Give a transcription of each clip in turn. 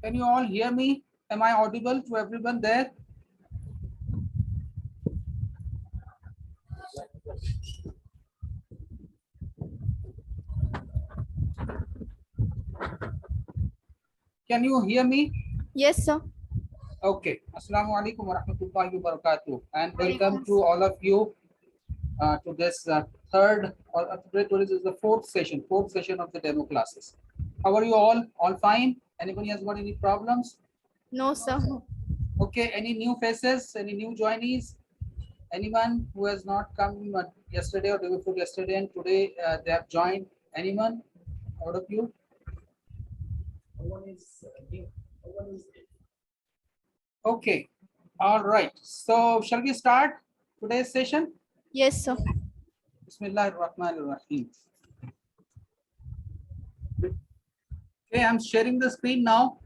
Can you all hear me? Am I audible to everyone there? Can you hear me? Yes, sir. Okay. Assalamu alaikum wa rahmatullahi wa barakatuh. And welcome to all of you to this third, or today is the fourth session of the demo classes. How are you all? All fine? Anybody has got any problems? No, sir. Okay. Any new faces? Any new joinees? Anyone who has not come yesterday or day before yesterday and today they have joined? Anyone out of you? Okay. All right. So shall we start today's session? Yes, sir. Bismillahirrahmanirrahim. Okay, I'm sharing the screen now.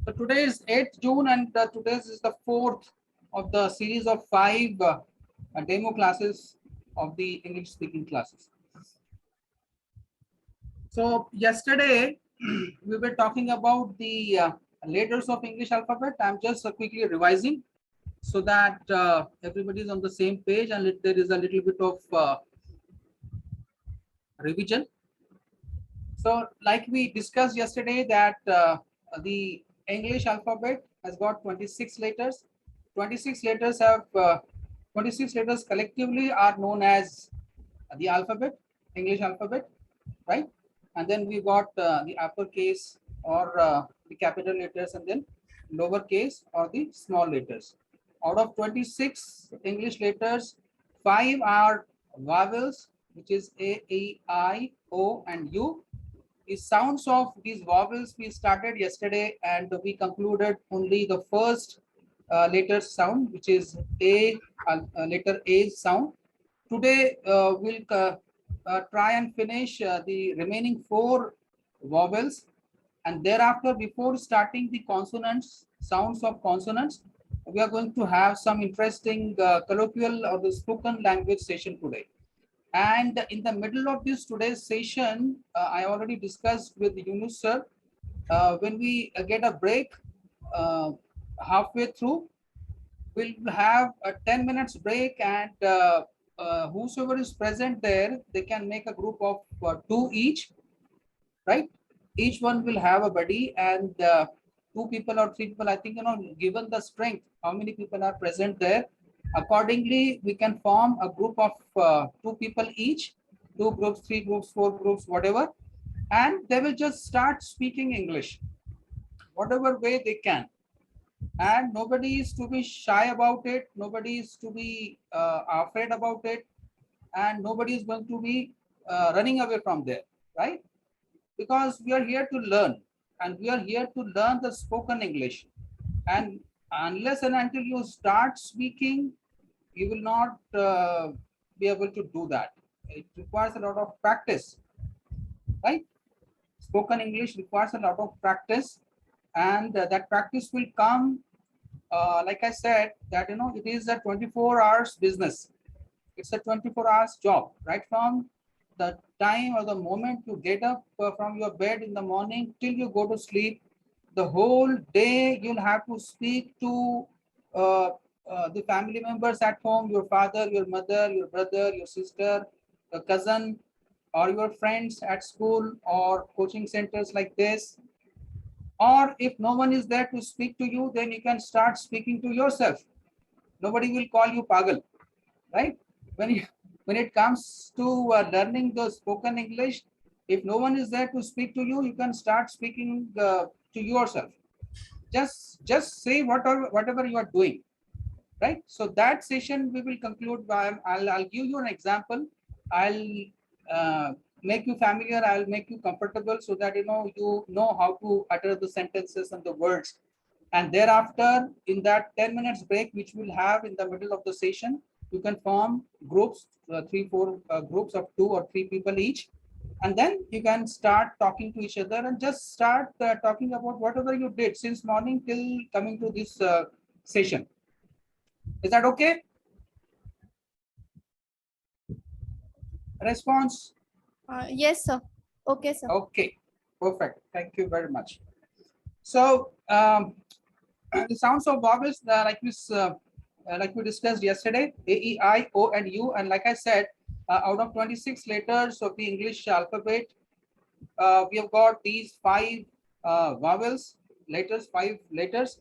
So today is 8th June and today is the fourth of the series of 5 demo classes of the English speaking classes. So yesterday we were talking about the letters of English alphabet. I'm just quickly revising so that everybody is on the same page and there is a little bit of revision. So like we discussed yesterday that the English alphabet has got 26 letters. 26 letters have 26 letters collectively are known as the alphabet, English alphabet, right? And then we got the uppercase or the capital letters and then lowercase or the small letters. Out of 26 English letters, 5 are vowels, which is A, E, I, O, and U. The sounds of these vowels we started yesterday and we concluded only the first letter sound, which is A, letter A sound. Today we'll try and finish the remaining 4 vowels, and thereafter, before starting the consonants, sounds of consonants, we are going to have some interesting colloquial or the spoken language session today. And in the middle of this today's session, I already discussed with Yunus sir, when we get a break halfway through, we'll have a 10 minutes break and whosoever is present there, they can make a group of 2 each, right? Each one will have a buddy and 2 people or 3 people, I think, given the strength, how many people are present there, accordingly, we can form a group of 2 people each, 2 groups, 3 groups, 4 groups, whatever, and they will just start speaking English, whatever way they can. And nobody is to be shy about it. Nobody is to be afraid about it. And nobody is going to be running away from there, right? Because we are here to learn and we are here to learn the spoken English. And unless and until you start speaking, you will not be able to do that. It requires a lot of practice, right? Spoken English requires a lot of practice, and that practice will come, like I said, that it is a 24 hours business. It's a 24 hours job, right from the time or the moment you get up from your bed in the morning till you go to sleep. The whole day you'll have to speak to the family members at home, your father, your mother, your brother, your sister, your cousin, or your friends at school or coaching centers like this. Or if no one is there to speak to you, then you can start speaking to yourself. Nobody will call you pagal, right? When it comes to learning the spoken English, if no one is there to speak to you, you can start speaking to yourself. Just say whatever you are doing, right? So that session we will conclude by I'll give you an example. I'll make you familiar. I'll make you comfortable so that you know how to utter the sentences and the words. And thereafter, in that 10 minutes break, which we'll have in the middle of the session, you can form groups, 3-4 groups of 2 or 3 people each, and then you can start talking to each other and just start talking about whatever you did since morning till coming to this session. Is that okay? Response? Yes, sir. Okay, sir. Okay, perfect. Thank you very much. So the sounds of vowels, like we discussed yesterday, A, E, I, O, and U. And like I said, out of 26 letters of the English alphabet, we have got these five vowels, letters, five letters,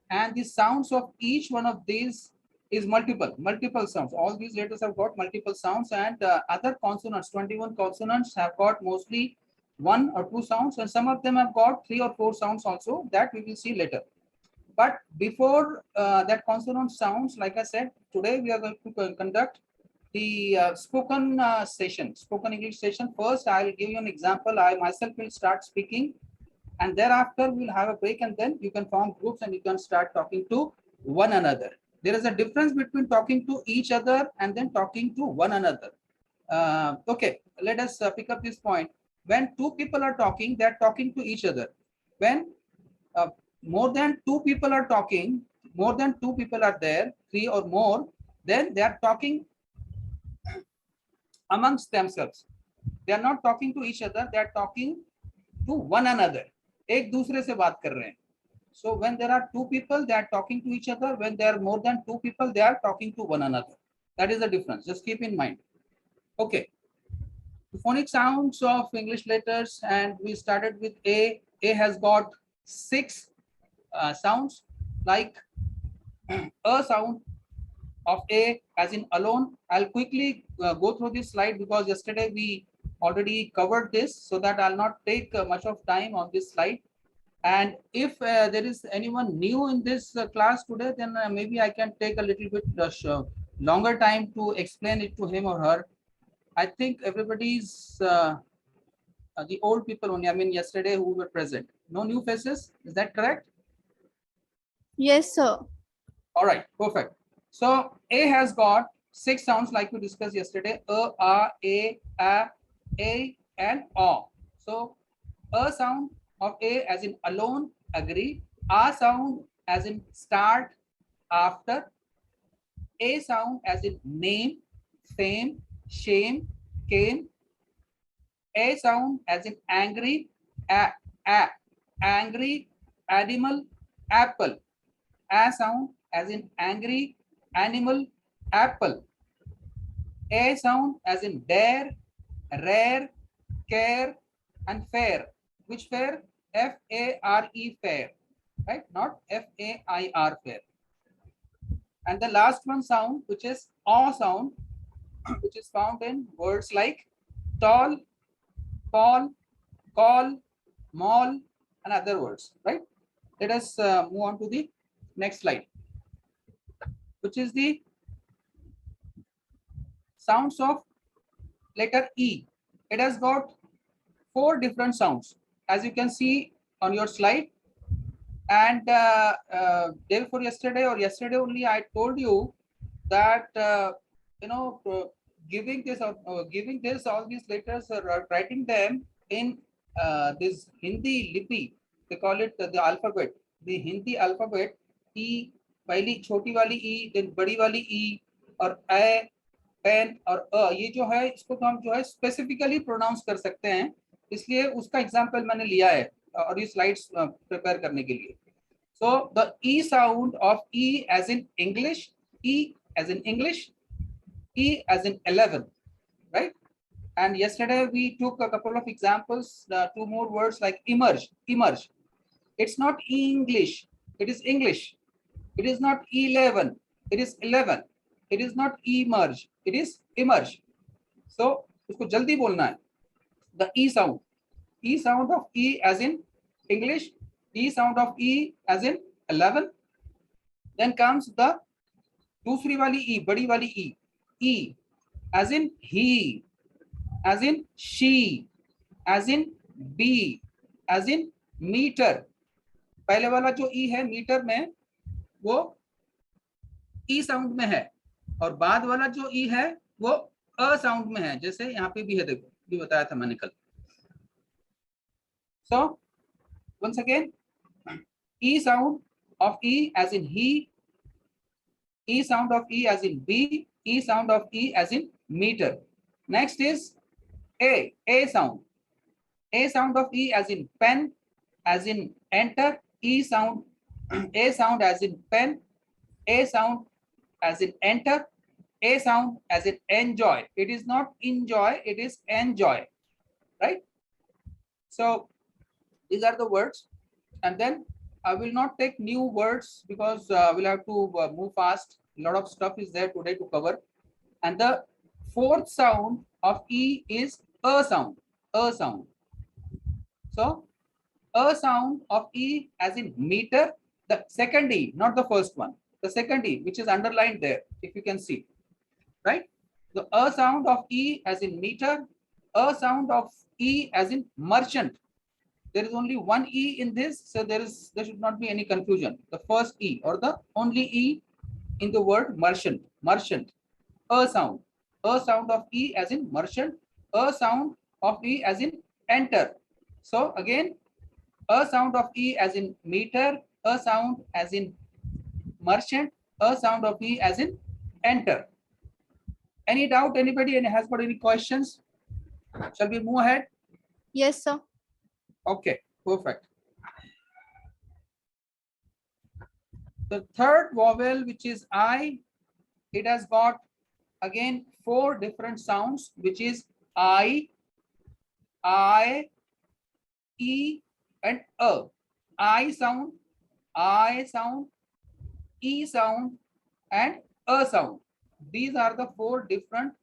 and the sounds of each one of these is multiple sounds. All these letters have got multiple sounds, and other consonants, 21 consonants, have got mostly one or two sounds, and some of them have got three or four sounds also, that we will see later. But before that consonant sounds, like I said, today we are going to conduct the spoken session, spoken English session. First, I will give you an example. I myself will start speaking, and thereafter we'll have a break, and then you can form groups and you can start talking to one another. There is a difference between talking to each other and then talking to one another. Okay, let us pick up this point. When two people are talking, they're talking to each other. When uh, more than two people are talking, more than two people are there, three or more, then they are talking amongst themselves. They are not talking to each other, they are talking to one another. एक दूसरे से बात कर रहे हैं. So when there are two people, they are talking to each other. When there are more than two people, they are talking to one another. That is the difference. Just keep in mind. Okay. The phonic sounds of English letters, and we started with A. A has got six sounds, like a sound of A as in alone. I'll quickly go through this slide because yesterday we already covered this, so that I'll not take much of time on this slide. And if there is anyone new in this class today, then maybe I can take a little bit longer time to explain it to him or her. I think everybody's the old people only, I mean yesterday who were present. No new faces, is that correct? Yes, sir. All right, perfect. So A has got six sounds like we discussed yesterday: a, and O. So a sound of A as in alone, agree. A sound as in start, after. A sound as in name, fame, shame, came. A sound as in angry, angry, animal, apple. A sound as in angry, animal, apple. A sound as in dare, rare, care, and fair. Which fair? F-A-R-E, fair, right? Not F-A-I-R, fair. And the last one sound, which is aw sound, which is found in words like tall, fall, call, mall, and other words, right? Let us move on to the next slide, which is the sounds of letter E. It has got four different sounds, as you can see on your slide. And day before yesterday or yesterday only, I told you that giving this all these letters, writing them in this Hindi lipi, they call it the alphabet, the Hindi alphabet. E, पहली छोटी वाली ई, then बड़ी वाली ई, और ए, pen और अ, ये जो है इसको तो हम जो है स्पेसिफिकली प्रोनाउंस कर सकते हैं, इसलिए उसका एग्जांपल मैंने लिया है और ये स्लाइड्स प्रिपेयर करने के लिए. So the E sound of E as in English, E as in English, E as in 11, right? And yesterday we took a couple of examples, two more words like emerge, emerge. It's not English, it is English. It is not 11, it is 11. It is not emerge, it is emerge. So उसको जल्दी बोलना है. The E sound of E as in English, E sound of E as in 11. Then comes the दूसरी वाली E, बड़ी वाली E, E as in he, as in she, as in be, as in meter. पहले वाला जो E है metre में, वो E साउंड में है, और बाद वाला जो E है वो अ साउंड में है, जैसे यहाँ पे भी है, देखो भी बताया था मैंने कल. So once again, E sound of E as in he, E sound of E as in B, E sound of E as in meter. Next is A sound. A sound of E as in pen, as in enter, E sound, A sound as in pen, A sound as in enter, A sound as in enjoy. It is not enjoy, it is enjoy, right? So these are the words. And then I will not take new words because we'll have to move fast. A lot of stuff is there today to cover. And the fourth sound of E is a sound, a sound. So a sound of E as in meter, the second E, not the first one, the second E, which is underlined there, if you can see, right? The a sound of E as in meter, a sound of E as in merchant. There is only one E in this, so there should not be any confusion. The first E or the only E in the word merchant, merchant, a sound of E as in merchant, a sound of E as in enter. So again, a sound of E as in meter, a sound as in merchant, a sound of E as in enter. Any doubt? Anybody has got any questions? Shall we move ahead? Yes, sir. Okay, perfect. The third vowel, which is I, it has got again 4 different sounds, which is I, E, and A. I sound, E sound, and A sound. These are the 4 different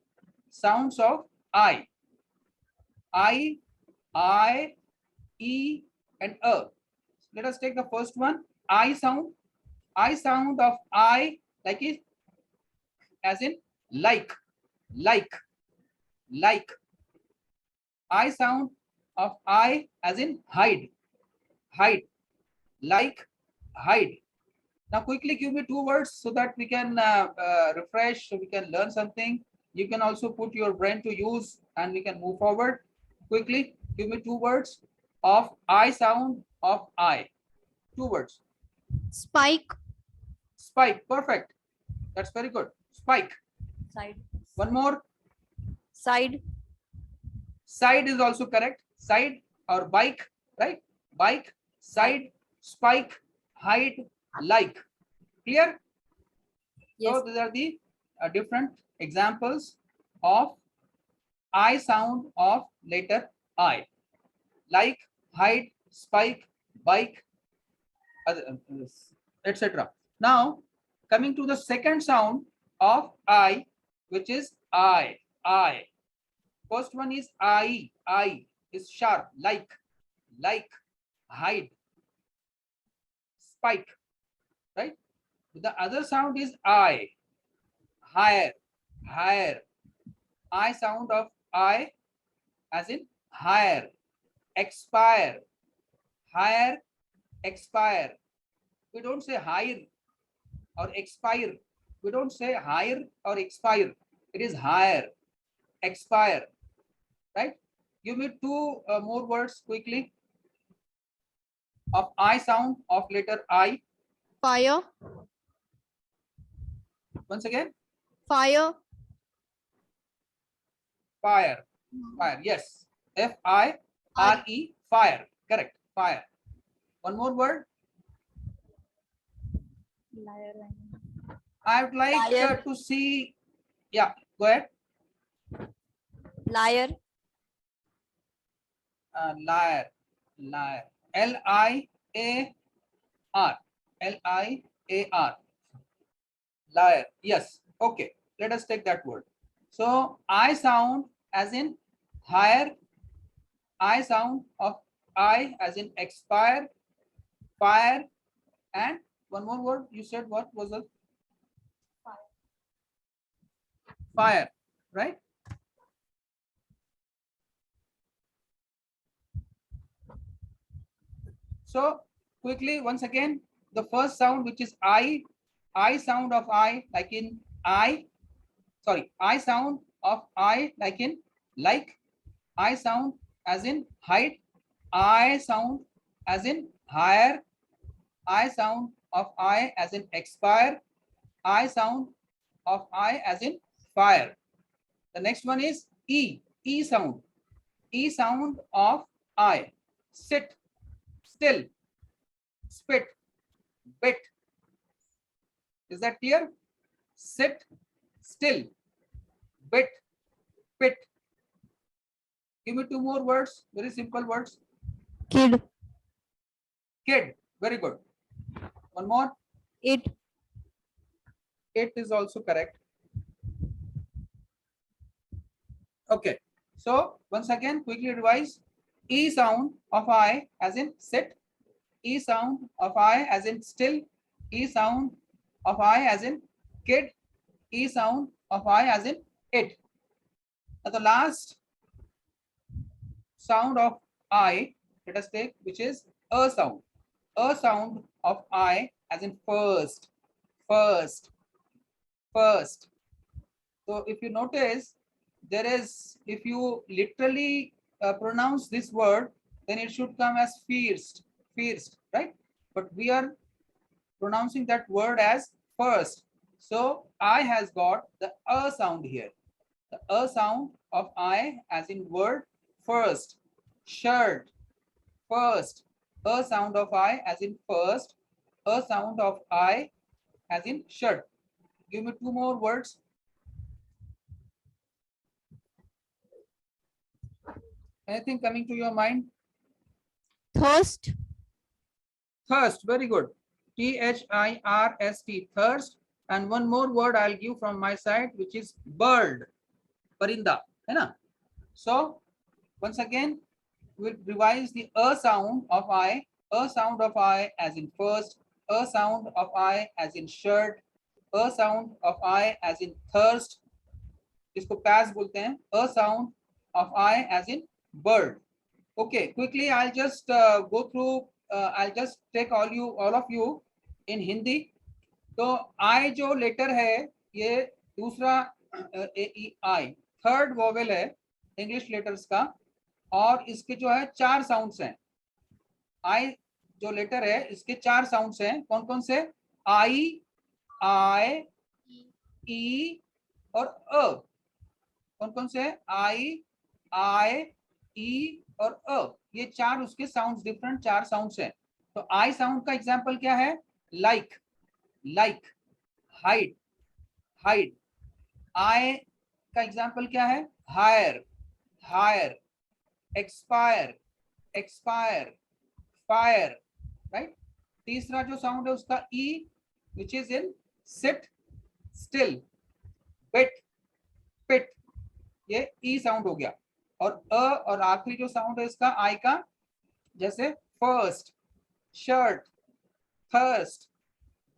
sounds of I, E, and A. Let us take the first one, I sound. I sound of I, like it, as in like, like. I sound of I as in hide, like, hide. Now quickly give me 2 words so that we can refresh, so we can learn something. You can also put your brain to use and we can move forward. Quickly give me 2 words of I sound of I. 2 words. Spike. Spike, perfect. That's very good. Spike. Side. One more. Side. Side is also correct. Side or bike, right? Bike, side, spike, hide, like. Clear? Yes. So these are the different examples of I sound of letter I. Like, hide, spike, bike, etc. Now coming to the second sound of I, which is I. First one is I is sharp, like, hide, spike, right? The other sound is I, higher. I sound of I as in higher, expire, higher, expire. We don't say higher or expire. We don't say higher or expire. It is higher, expire, right? Give me 2 more words quickly of I sound of letter I. Fire. Once again, Fire. fire. Yes, F-I-R-E, fire. Correct, fire. One more word. Liar. I would like Liar. to see. Yeah, go ahead. Liar. Liar. L-I-A-R. L-I-A-R. Liar. Yes. Okay. Let us take that word. So I sound as in higher. I sound of I as in expire, fire, and one more word. You said what was it? Fire, right? So quickly, once again, the first sound, which is I sound of I, like in I sound of I, like in like, I sound as in hide, I sound as in higher, I sound of I as in expire, I sound of I as in fire. The next one is E, E sound, E sound of I. Sit, still, spit, bit. Is that clear? Sit, still, bit, pit. Give me two more words, very simple words. Kid. Kid, very good. One more. It. It is also correct. Okay. So once again, quickly revise. E sound of I as in sit. E sound of I as in still. E sound of I as in kid. E sound of I as in it. Now the last sound of I, let us take, which is a sound. A sound of I as in first, first, first. So if you notice, there is, if you literally pronounce this word, then it should come as first, first, right? But we are pronouncing that word as first. So I has got the a sound here. The a sound of I as in word first. Shirt, first. A sound of I as in first. A sound of I as in shirt. Give me two more words. Anything coming to your mind? Thirst. Thirst, very good. Thirst, thirst. And one more word I'll give from my side, which is bird, parinda, है ना? So once again, we'll revise the a sound of I, a sound of I as in first, a sound of I as in shirt, a sound of I as in thirst, इसको pass बोलते हैं, a sound of I as in bird. Okay, quickly I'll just go through, I'll just take all of you in Hindi. तो I जो letter है ये दूसरा आई third vowel है English letters का, और इसके जो है चार साउंड्स हैं. आई जो लेटर है इसके चार साउंड्स हैं. कौन कौन से? आई, आई, ई और अ. कौन कौन से? आई, आई, ई और अ. ये चार उसके साउंड्स, डिफरेंट चार साउंड्स हैं. तो आई साउंड का एग्जांपल क्या है? Like, like, hide, hide. I का एग्जांपल क्या है? Hire, hire, expire, expire, fire, right. तीसरा जो साउंड है उसका E, which is in sit, still, bit, pit. ये ई साउंड हो गया. और अ और आखिरी जो साउंड है इसका आई का, जैसे फर्स्ट, शर्ट, थर्स्ट,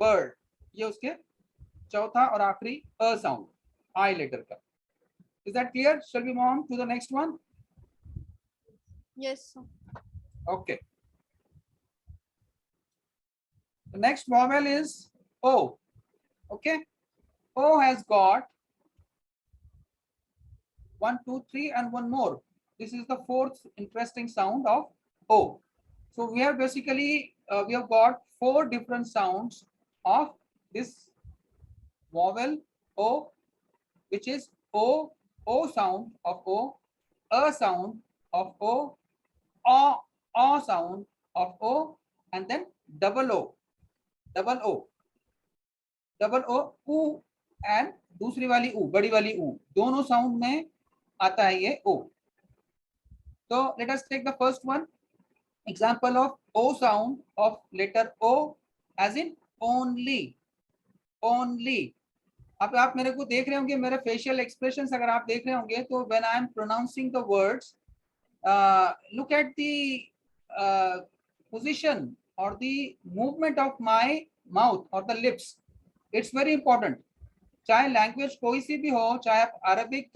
बर्ड, ये उसके चौथा और आखिरी अ साउंड आई लेटर का. Is that clear? Shall we move on to the next one? Yes, sir. Okay. The next vowel is O. Okay. O has got 1, 2, 3 and one more. This is the fourth interesting sound of O. So we have basically we have got four different sounds of this vowel O, which is O, O sound of O, a sound of O, sound of O, and then double O, double O, double O, U, and दूसरी वाली U, बड़ी वाली U, दोनों sound में आता है ये O. So let us take the first one. Example of O sound of letter O as in only, only. अब आप मेरे को देख रहे होंगे, मेरे फेशियल एक्सप्रेशंस अगर आप देख रहे होंगे, तो when I am pronouncing the words, look at the position or the movement of my mouth or the lips. It's very important. चाहे लैंग्वेज कोई सी भी हो, चाहे आप अरबिक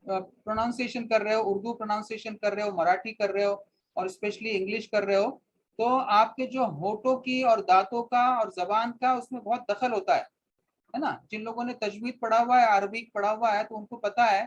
प्रोनाउंसिएशन कर रहे हो, उर्दू प्रोनाउंसिएशन कर रहे हो, मराठी कर रहे हो, और स्पेशली इंग्लिश कर रहे हो, तो आपके जो होठों की और दांतों का और जबान का उसमें बहुत दखल होता है ना. जिन लोगों ने तजवीद पढ़ा हुआ है, अरबिक पढ़ा हुआ है, तो उनको पता है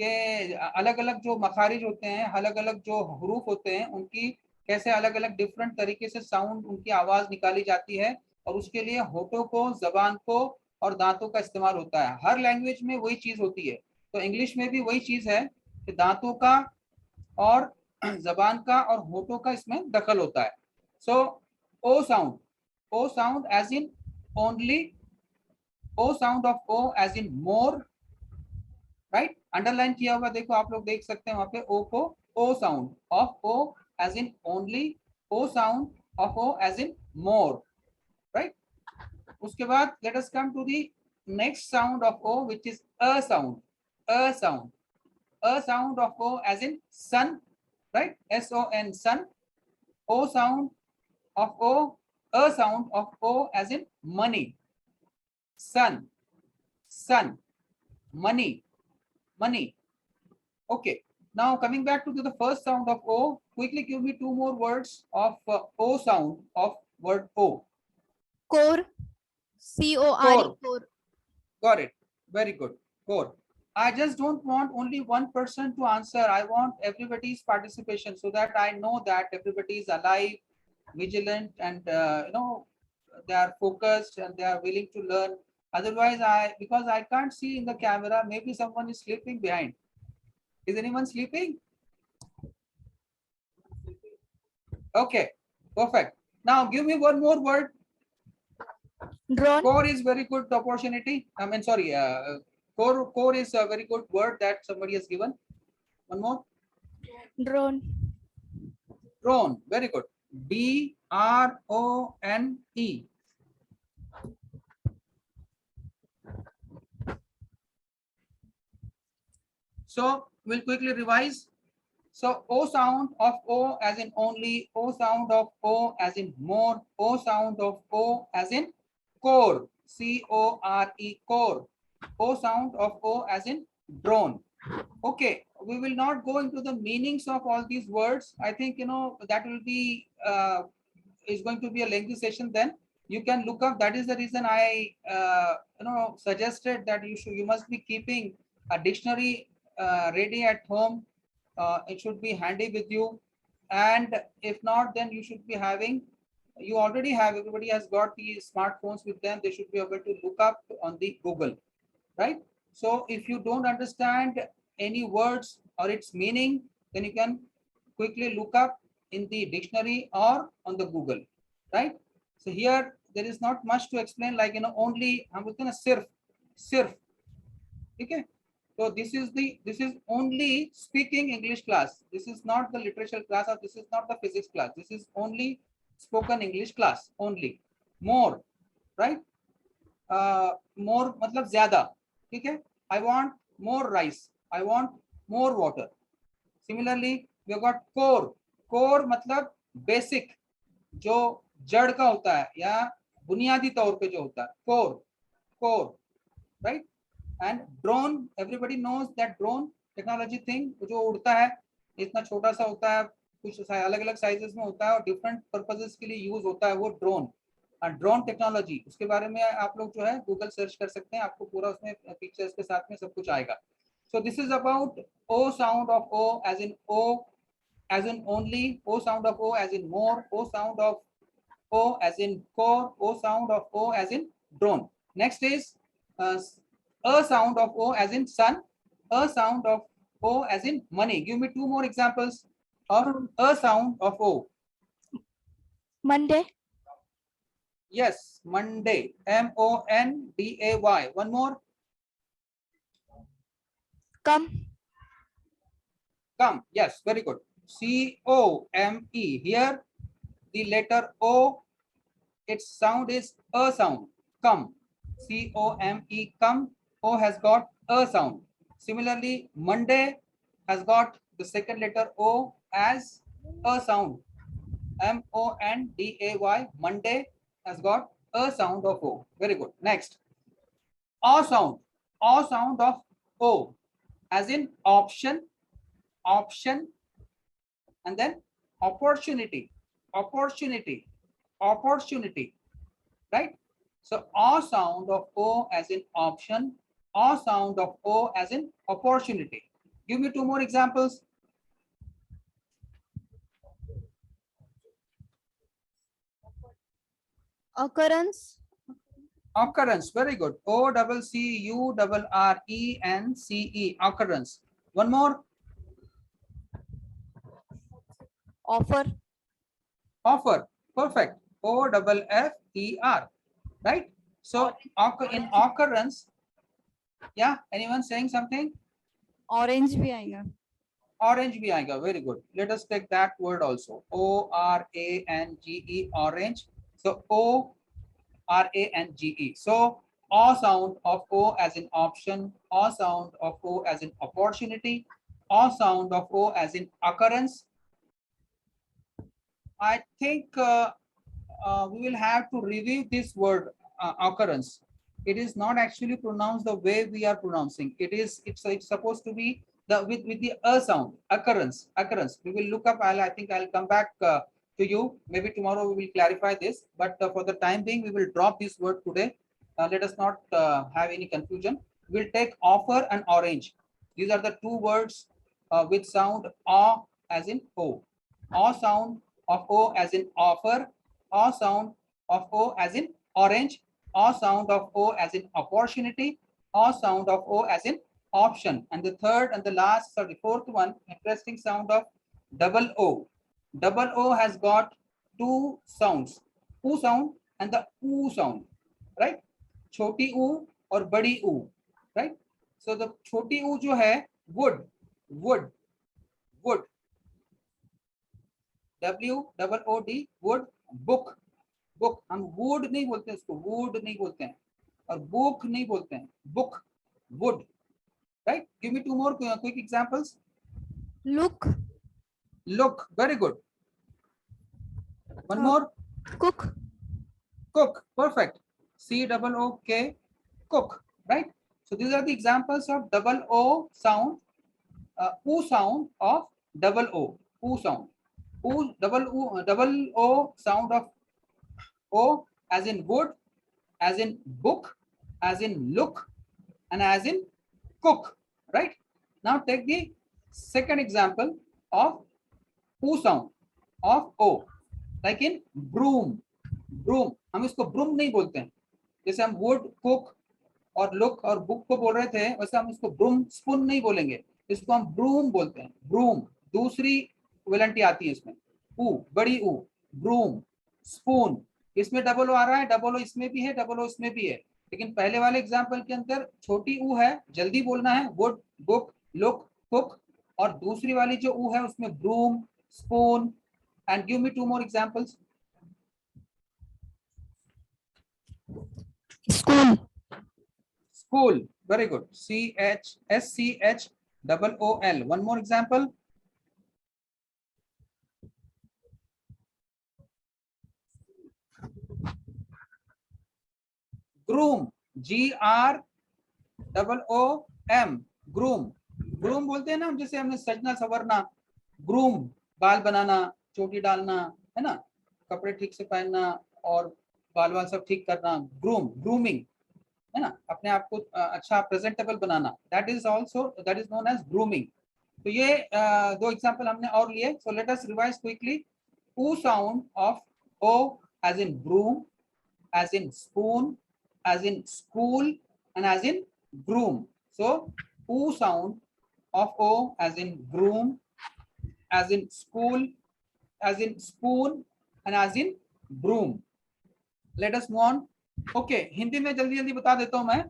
कि अलग अलग जो मखारिज होते हैं, अलग अलग जो हरूफ होते हैं, उनकी कैसे अलग अलग डिफरेंट तरीके से साउंड उनकी आवाज निकाली जाती है, और उसके लिए होठों को, जबान को और दांतों का इस्तेमाल होता है। हर लैंग्वेज में वही चीज होती है, तो इंग्लिश में भी वही चीज है कि दांतों का और जबान का और होठों का इसमें दखल होता है। So O sound as in only, O sound of O as in more, right, underline किया हुआ देखो, आप लोग देख सकते हैं वहां पे ओ को, O sound of O as in only, O sound of O as in more, right. उसके बाद let us come to the next sound of O which is a sound, a sound, a sound of O as in son, right, son, sun, o sound of o, a sound of o as in money, sun, sun, money, money. Okay, now coming back to the first sound of o, quickly give me two more words of o sound of word o. Core. CORE. Core, Core. got it, very good, core. I just don't want only one person to answer. I want everybody's participation so that I know that everybody is alive, vigilant, and they are focused and they are willing to learn. Otherwise, because I can't see in the camera, maybe someone is sleeping behind. Is anyone sleeping? Okay, perfect. Now give me one more word. Drone. Core is very good opportunity. I mean, sorry, core is a very good word that somebody has given. One more. Drone. Drone, very good. DRONE. So we'll quickly revise. So O sound of O as in only, O sound of O as in more, O sound of O as in core, CORE, core. O sound of O as in drone. Okay, we will not go into the meanings of all these words. I think that will be is going to be a lengthy session. Then you can look up. That is the reason I suggested that you must be keeping a dictionary ready at home. It should be handy with you, and if not, then you should be having. You already have. Everybody has got the smartphones with them. They should be able to look up on the Google, right? So if you don't understand any words or its meaning, then you can quickly look up in the dictionary or on the Google, right? So here there is not much to explain, like only I'm looking at sirf, okay. So this is only speaking English class. This is not the literature class, or this is not the physics class. This is only spoken English class only. More, right? More मतलब ज्यादा, ठीक है. I want more rice. I want more water. Similarly, we have got core. Core मतलब basic, जो जड़ का होता है या बुनियादी तौर पे जो होता है, core, core, right? And drone, everybody knows that drone technology thing, जो उड़ता है, इतना छोटा सा होता है, कुछ अलग अलग साइजेस में होता है और डिफरेंट पर्पसेस के लिए यूज होता है वो ड्रोन. ड्रोन टेक्नोलॉजी, उसके बारे में आप लोग जो है गूगल सर्च कर सकते हैं, आपको पूरा उसमें पिक्चर्स के साथ में सब कुछ आएगा. So this is about O sound of O as in O as in only, O sound of O as in more, O sound of O as in core, O sound of O as in drone. Next is a sound of O as in sun, a sound of O as in money. Give me two more examples of a sound of O. Monday. Yes, Monday, Monday. One more. Come. Come, yes, very good. COME. Here the letter O, its sound is a sound. Come, COME, come. O has got a sound. Similarly, Monday has got the second letter O as a sound. MONDAY. Monday has got a sound of O. Very good. Next, O sound. O sound of O as in option, option, and then opportunity, opportunity, opportunity, right? So O sound of O as in option, O sound of O as in opportunity. Give me two more examples. occurrence, Occurrence, very good. OCCURRENCE, occurrence. One more. offer, Offer, perfect. OFFER, right? So in occurrence, yeah, anyone saying something? orange भी आएगा. Orange bhi aayega, very good. Let us take that word also. ORANGE, orange. So ORANGE. So O sound of O as in option, O sound of O as in opportunity, O sound of O as in occurrence. I think we will have to review this word occurrence. It is not actually pronounced the way we are pronouncing. It's supposed to be the with the sound, occurrence. We will look up. I think I'll come back to you. Maybe tomorrow we will clarify this. But for the time being, we will drop this word today. Let us not have any confusion. We'll take offer and orange. These are the two words with sound O as in O. O sound of O as in offer, O sound of O as in orange, O sound of O as in opportunity, O sound of O as in option. And the third and the last, sorry, fourth one, interesting sound of double O. Double O has got two sounds, U sound and the U sound, right? Choti U or badi U, right? So the choti U jo hai, wood, wood, wood. WOOD, wood, book, book. हम would नहीं बोलते, उसको would नहीं बोलते हैं, और book नहीं बोलते हैं, book, wood, right? Give me two more quick examples. look, look, very good. One more. cook, Cook, perfect. COOK, cook, right? So these are the examples of double O sound, U sound of double O, U sound, U double O sound of O as in wood, as in book, as in look, and as in cook, right? Now take the second example of U sound of O, like in broom, broom. हम इसको broom नहीं बोलते हैं. जैसे हम wood, cook और look और book को बोल रहे थे, वैसे हम इसको broom, spoon नहीं बोलेंगे. इसको हम broom बोलते हैं. broom, दूसरी वेलेंटी आती है इसमें. U, बड़ी U, broom, spoon. इसमें डबल ओ आ रहा है, डबल ओ इसमें भी है, डबल ओ इसमें भी है. लेकिन पहले वाले एग्जांपल के अंदर छोटी ऊ है, जल्दी बोलना है, वुड, बुक, लुक, कुक. और दूसरी वाली जो ऊ है उसमें broom, spoon. And give me two more examples. school, School, very good. SCHOOL. One more example. Groom, GROOM, groom. Groom बोलते हैं ना, जैसे हमने सजना सवरना, ग्रूम, बाल बनाना, चोटी डालना, है ना, कपड़े ठीक से पहनना और बाल वाल सब ठीक करना, ग्रूम, ग्रूमिंग, है ना, अपने आप को अच्छा प्रेजेंटेबल बनाना, that is known as grooming. तो ये दो एग्जांपल हमने और लिए. So let us revise quickly. Oo sound of O as in broom, as in spoon, as in school, and as in groom. So oo sound of O as in groom, as in school, as in spoon, and as in broom. Let us move on. Okay, Hindi में जल्दी जल्दी बता देता हूं मैं.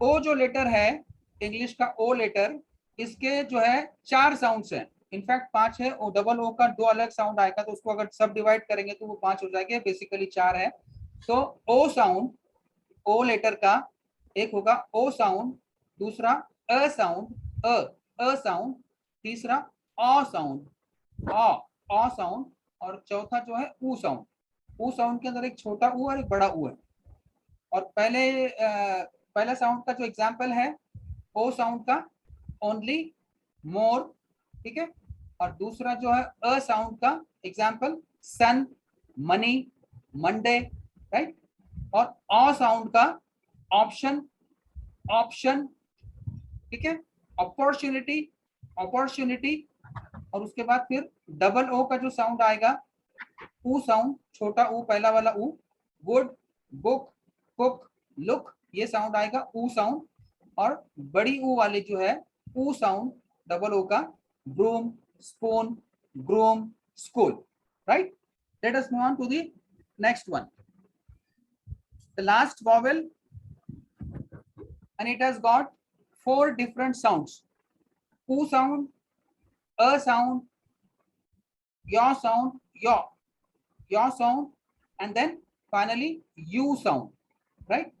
ओ जो letter है, English का ओ लेटर, इसके जो है 4 साउंड्स हैं. इनफैक्ट 5 है. ओ डबल ओ का 2 अलग साउंड आएगा, तो उसको अगर सब डिवाइड करेंगे तो वो 5 हो जाएंगे. बेसिकली 4 है. तो ओ साउंड, ओ लेटर का एक होगा ओ साउंड, दूसरा अ साउंड, अ साउंड, तीसरा अ साउंड, अ साउंड, और चौथा जो है ऊ साउंड. ऊ साउंड के अंदर एक छोटा ऊ और एक बड़ा ऊ है. और पहला साउंड का जो एग्जांपल है ओ साउंड का, ओनली, मोर, ठीक है. और दूसरा जो है अ साउंड का एग्जांपल, सन, मनी, मंडे, राइट. और अ साउंड का ऑप्शन, ऑप्शन, ठीक है, अपॉर्चुनिटी, अपॉर्चुनिटी. और उसके बाद फिर डबल ओ का जो साउंड आएगा, ऊ साउंड, छोटा ऊ, पहला वाला ऊ, वुड, बुक, कुक, लुक, ये साउंड आएगा ऊ साउंड। और बड़ी ऊ वाले जो है ऊ साउंड डबल ओ का broom, spoon, groom, school, right? Let us move on to the next one, the last vowel, and it has got 4 different sounds: oo sound, a sound, yaw sound, yaw sound, and then finally u sound, right?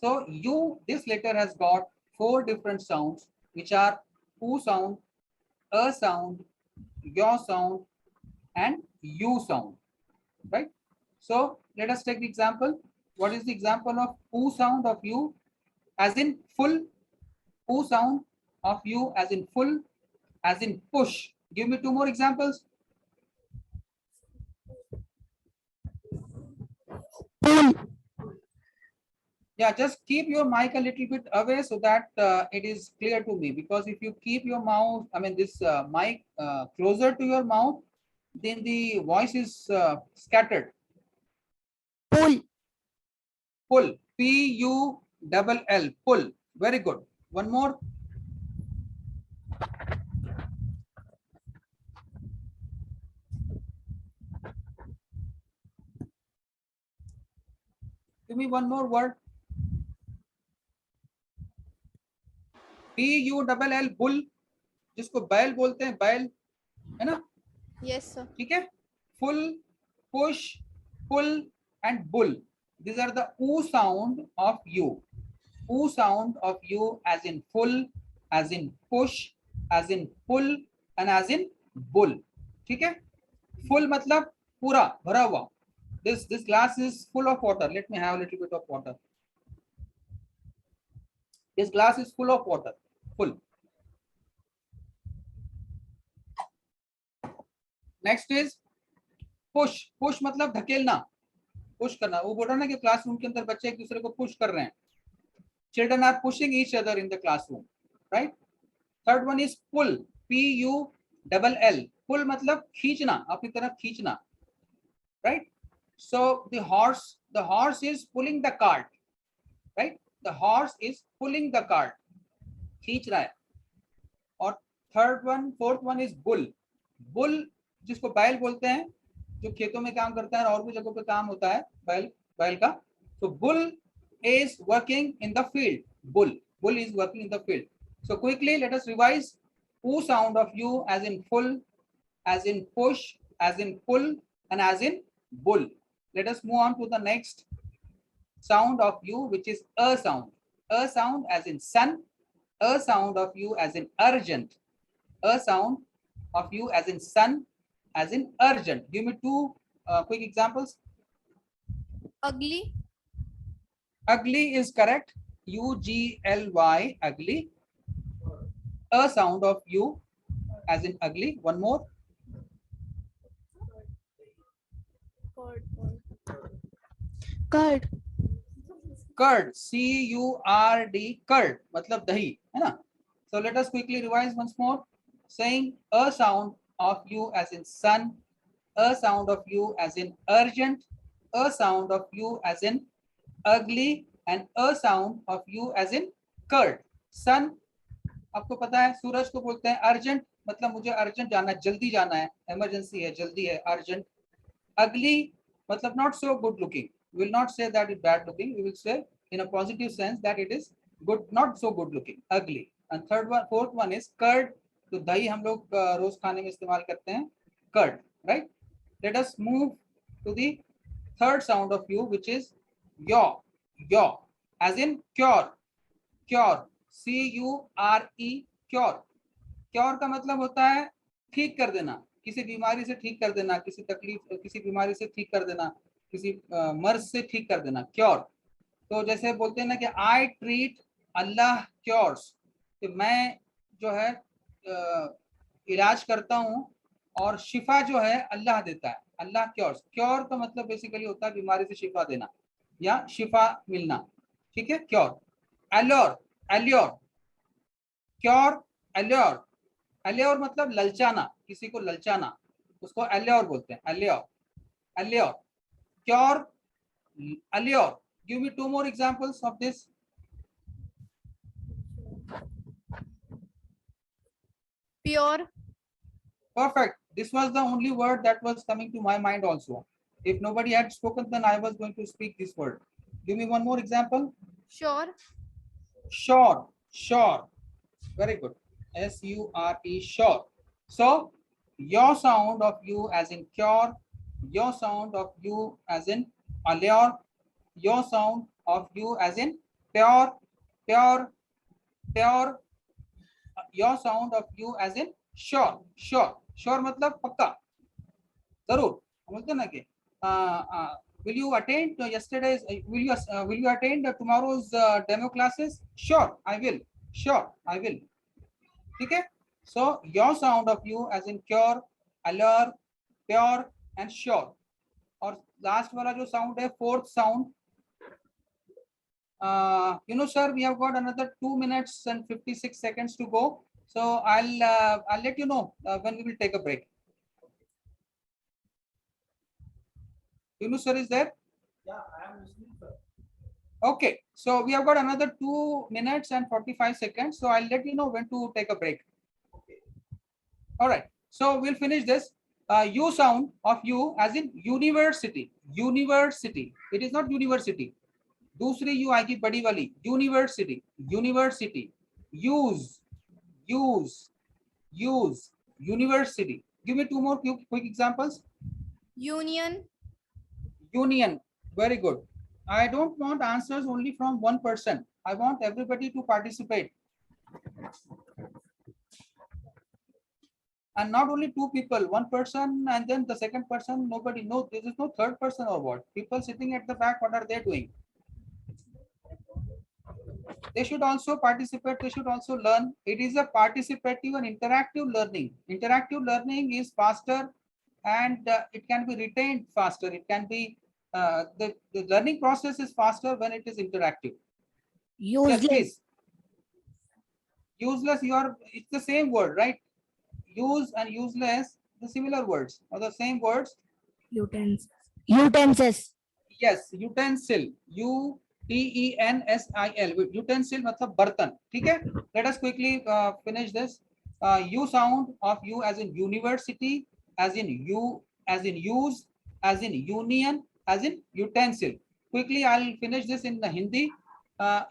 So u, this letter has got 4 different sounds, which are oo sound, a sound, yaw sound, and u sound, right? So let us take the example. What is the example of oo sound of u? As in full, oo sound of u as in full, as in push. Give me 2 more examples. Pull. Yeah, just keep your mic a little bit away so that it is clear to me, because if you keep your mouth, I mean this mic closer to your mouth, then the voice is scattered. Pull. Pull, P-U-double-L, pull. Very good. One more. Give me one more word. P-U-double-L, bull, जिसको बैल बोलते हैं, बैल, है ना? Yes, sir. ठीक है? Full, push, pull, and bull. These are the oo sound of u. Oo sound of u as in full, as in push, as in pull, and as in bull. ठीक है? Full मतलब पूरा भरा हुआ. This glass is full of water. Let me have a little bit of water. This glass is full of water. Full. Next is push. Push मतलब धकेलना, push करना. वो बोल रहा ना कि क्लासरूम के अंदर बच्चे एक दूसरे को पुश कर रहे हैं. Children are pushing each other in the classroom, right? Third one is pull, P-U-double-L. Pull मतलब खींचना, अपनी तरफ खींचना, right? So the horse is pulling the cart, right? The horse is pulling the cart, खींच रहा है. और fourth one is bull. Bull जिसको बैल बोलते हैं, जो खेतों में काम करता है और भी जगहों पे काम होता है बैल का. So bull is working in the field. Bull is working in the field. So quickly let us revise. Oo sound of u as in full, as in push, as in pull, and as in bull. Let us move on to the next sound of u, which is a sound. A sound as in sun, a sound of u as in urgent, a sound of u as in sun, as in urgent. Give me 2 quick examples. Ugly. Ugly is correct. U-G-L-Y, ugly. A sound of u as in ugly. One more. Curd. Curd, C-U-R-D, curd, मतलब दही, है ना? So let us quickly revise once more, saying a sound of u as in sun, a sound of u as in urgent, a sound of u as in ugly, and a sound of u as in curd. Sun, आपको पता है सूरज को बोलते हैं urgent, मतलब मुझे urgent जाना है, जल्दी जाना है, इमरजेंसी है, जल्दी है, अर्जेंट. Ugly मतलब not so good looking. We will not say that it's bad looking. We will say in a positive sense that it is good, not so good looking. Ugly. And fourth one is curd. तो दही हम लोग रोज खाने में इस्तेमाल करते हैं, curd, right? Let us move to the third sound of u, which is yaw. Yaw, as in cure. Cure, C-U-R-E, cure. Cure का मतलब होता है ठीक कर देना, किसी बीमारी से ठीक कर देना, किसी तकलीफ, किसी बीमारी से ठीक कर देना, किसी मर्ज से ठीक कर देना, क्योर. तो जैसे बोलते हैं ना कि आई ट्रीट, अल्लाह क्योर्स, कि मैं जो है इलाज करता हूँ और शिफा जो है अल्लाह देता है, अल्लाह क्योर्स. क्योर का मतलब बेसिकली होता है बीमारी से शिफा देना या शिफा मिलना, ठीक है, cure. Allure, allure, cure, allure. Allure मतलब ललचाना, किसी को ललचाना, उसको एल्योर बोलते हैं, allure, allure. Cure allure. Give me two more examples of this. Pure. Perfect. This was the only word that was coming to my mind also. If nobody had spoken, then I was going to speak this word. Give me one more example. Sure. Sure, sure. Very good. S-U-R-E, sure. So, your sound of you as in cure, your sound of you as in allure, your sound of you as in pure, pure, pure, your sound of you as in sure, sure. Sure मतलब पक्का, जरूर. बोलते ना कि will you attend yesterday's will you attend tomorrow's demo classes? Sure, I will. Sure, I will. ठीक है. So your sound of you as in cure, allure, pure and sure. और last वाला जो साउंड है, fourth sound, you know sir, we have got another 2 minutes and 56 seconds to go, so I'll let you know when we will take a break. You know sir is there? Yeah, I am listening, sir. Okay, so we have got another 2 minutes and 45 seconds, so I'll let you know when to take a break. Okay. All right, so we'll finish this. You sound of you as in university, university. It is not university. दूसरी U आएगी बड़ी वाली, university, university. Use, use, use, university. Give me two more quick examples. Union. Union. Very good. I don't want answers only from one person. I want everybody to participate. And not only two people, one person and then the second person, nobody. No, there is no third person or what. People sitting at the back, what are they doing? They should also participate. They should also learn. It is a participative and interactive learning. Interactive learning is faster and it can be retained faster. It can be, the learning process is faster when it is interactive. Useless. Yes, please. Useless, it's the same word, right? Use and useless, the similar words or the same words. Utensils. Utensils. Yes, utensil. UTENSIL. Utensil मतलब बर्तन. ठीक है? Let us quickly finish this. You sound of you as in university, as in you, as in use, as in union, as in utensil. Quickly I'll finish this in the Hindi.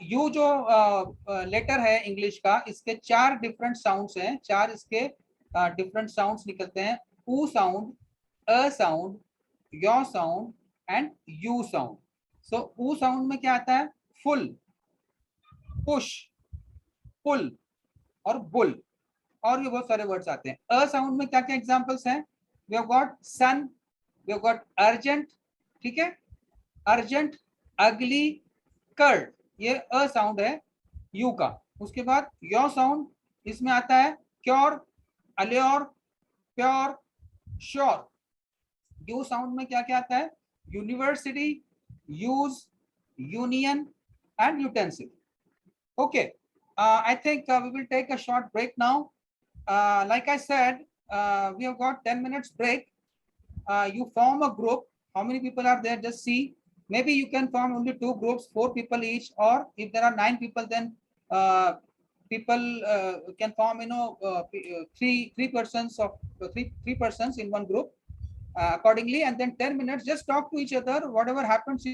You जो letter है English का, इसके 4 different sounds हैं. 4 इसके different sounds निकलते हैं. ऊ sound, a sound, your sound and U sound. So U sound में क्या आता है? Full, push, pull और bull और भी बहुत सारे वर्ड्स आते हैं. अ साउंड में क्या क्या एग्जांपल्स हैं? We have got sun, we have got urgent, ठीक है? Urgent, ugly, curd. ये अ साउंड है U का. उसके बाद your sound इसमें आता है cure, allure, pure, sure. U sound में क्या क्या आता है? University, use, union, and utensil. Okay, I think we will take a short break now. Like I said, we have got 10 minutes break. You form a group. How many people are there? Just see. Maybe you can form only 2 groups, 4 people each, or if there are 9 people, then people can form, 3 persons of three persons in one group. Accordingly, and then 10 minutes just talk to each other. Whatever happens